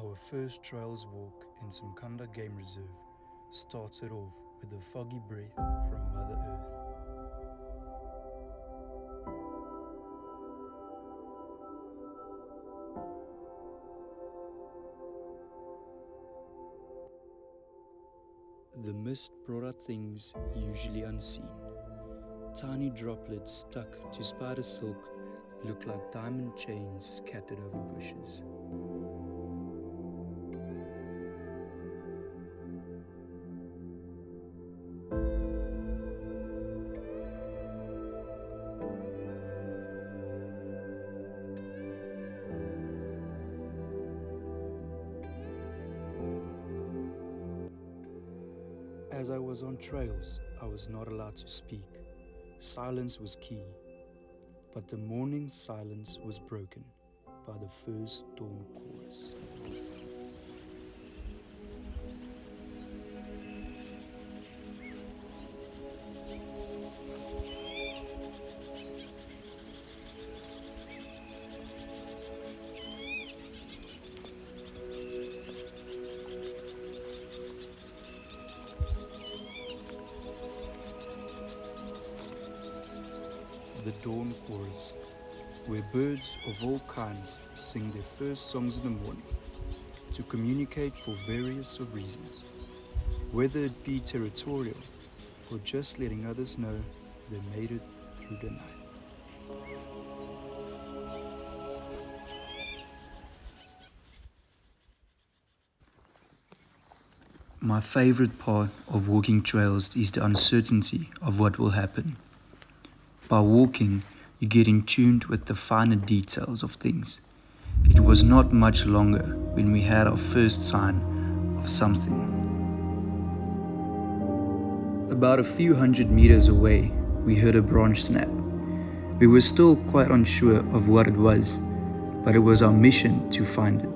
Our first trails walk in Somkhanda Game Reserve started off with a foggy breath from Mother Earth. The mist brought out things usually unseen. Tiny droplets stuck to spider silk look like diamond chains scattered over bushes. As I was on trails, I was not allowed to speak. Silence was key. But the morning silence was broken by the first dawn chorus. The dawn chorus, where birds of all kinds sing their first songs in the morning to communicate for various of reasons, whether it be territorial or just letting others know they made it through the night. My favorite part of walking trails is the uncertainty of what will happen. By walking, you get in tuned with the finer details of things. It was not much longer when we had our first sign of something. About a few hundred meters away, we heard a branch snap. We were still quite unsure of what it was, but it was our mission to find it.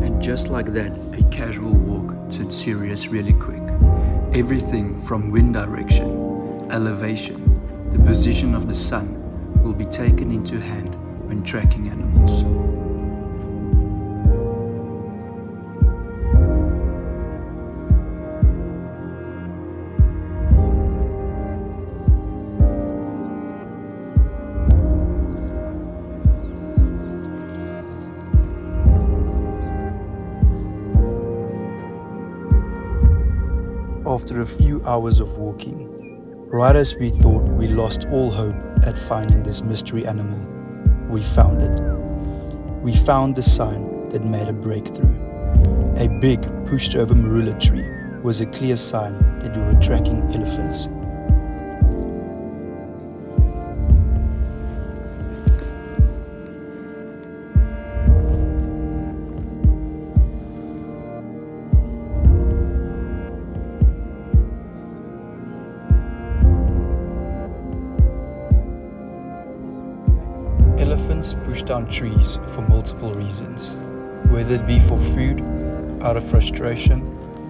And just like that, a casual walk turned serious really quick. Everything from wind direction, elevation, the position of the sun will be taken into hand when tracking animals. After a few hours of walking, right as we thought we lost all hope at finding this mystery animal, we found it. We found the sign that made a breakthrough. A big, pushed-over marula tree was a clear sign that we were tracking elephants. Elephants push down trees for multiple reasons, whether it be for food, out of frustration,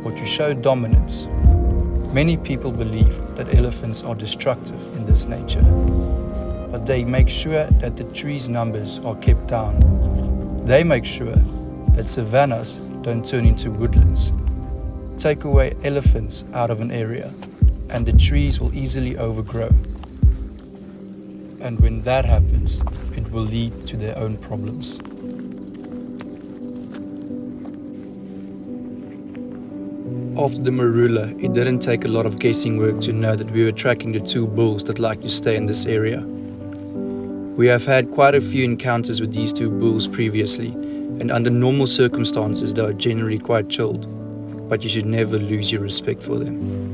or to show dominance. Many people believe that elephants are destructive in this nature, but they make sure that the trees' numbers are kept down. They make sure that savannas don't turn into woodlands. Take away elephants out of an area, and the trees will easily overgrow. And when that happens, it will lead to their own problems. After the marula, it didn't take a lot of guessing work to know that we were tracking the two bulls that like to stay in this area. We have had quite a few encounters with these two bulls previously, and under normal circumstances they are generally quite chilled, but you should never lose your respect for them.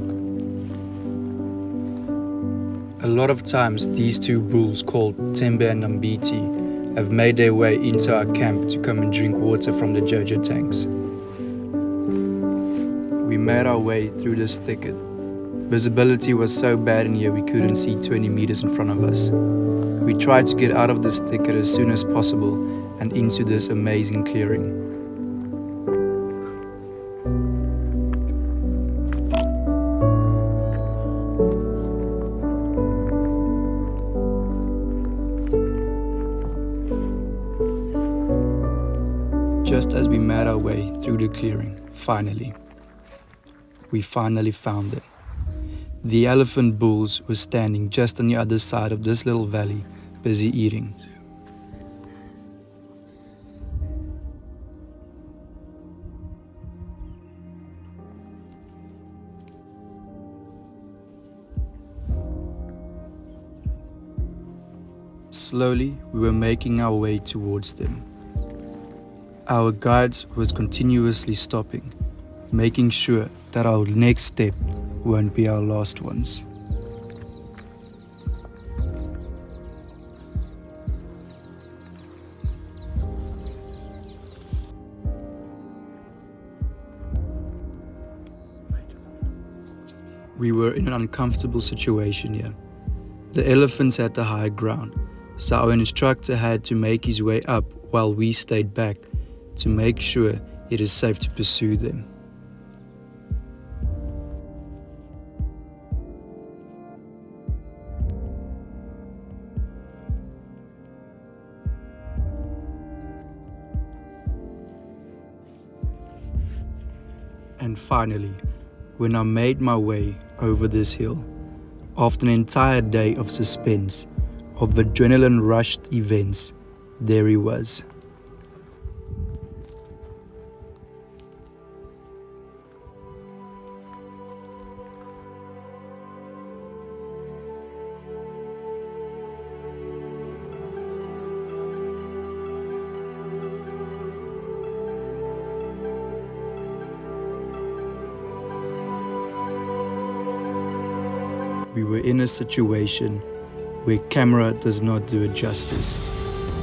A lot of times these two bulls called Tembe and Nambiti have made their way into our camp to come and drink water from the Jojo tanks. We made our way through this thicket. Visibility was so bad in here we couldn't see 20 meters in front of us. We tried to get out of this thicket as soon as possible and into this amazing clearing. Just as we made our way through the clearing, we finally found them. The elephant bulls were standing just on the other side of this little valley, busy eating. Slowly, we were making our way towards them. Our guides was continuously stopping, making sure that our next step won't be our last ones. We were in an uncomfortable situation here. The elephants had the high ground, so our instructor had to make his way up while we stayed back to make sure it is safe to pursue them. And finally, when I made my way over this hill, after an entire day of suspense, of adrenaline-rushed events, there he was. We were in a situation where camera does not do it justice.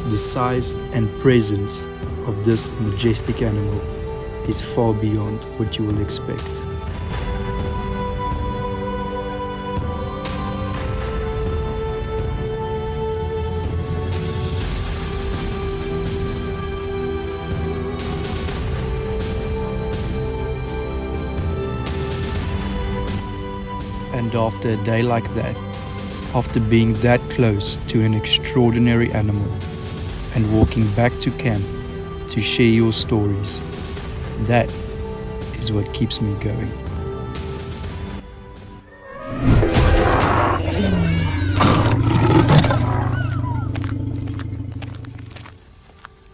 The size and presence of this majestic animal is far beyond what you will expect. And after a day like that, after being that close to an extraordinary animal and walking back to camp to share your stories, that is what keeps me going.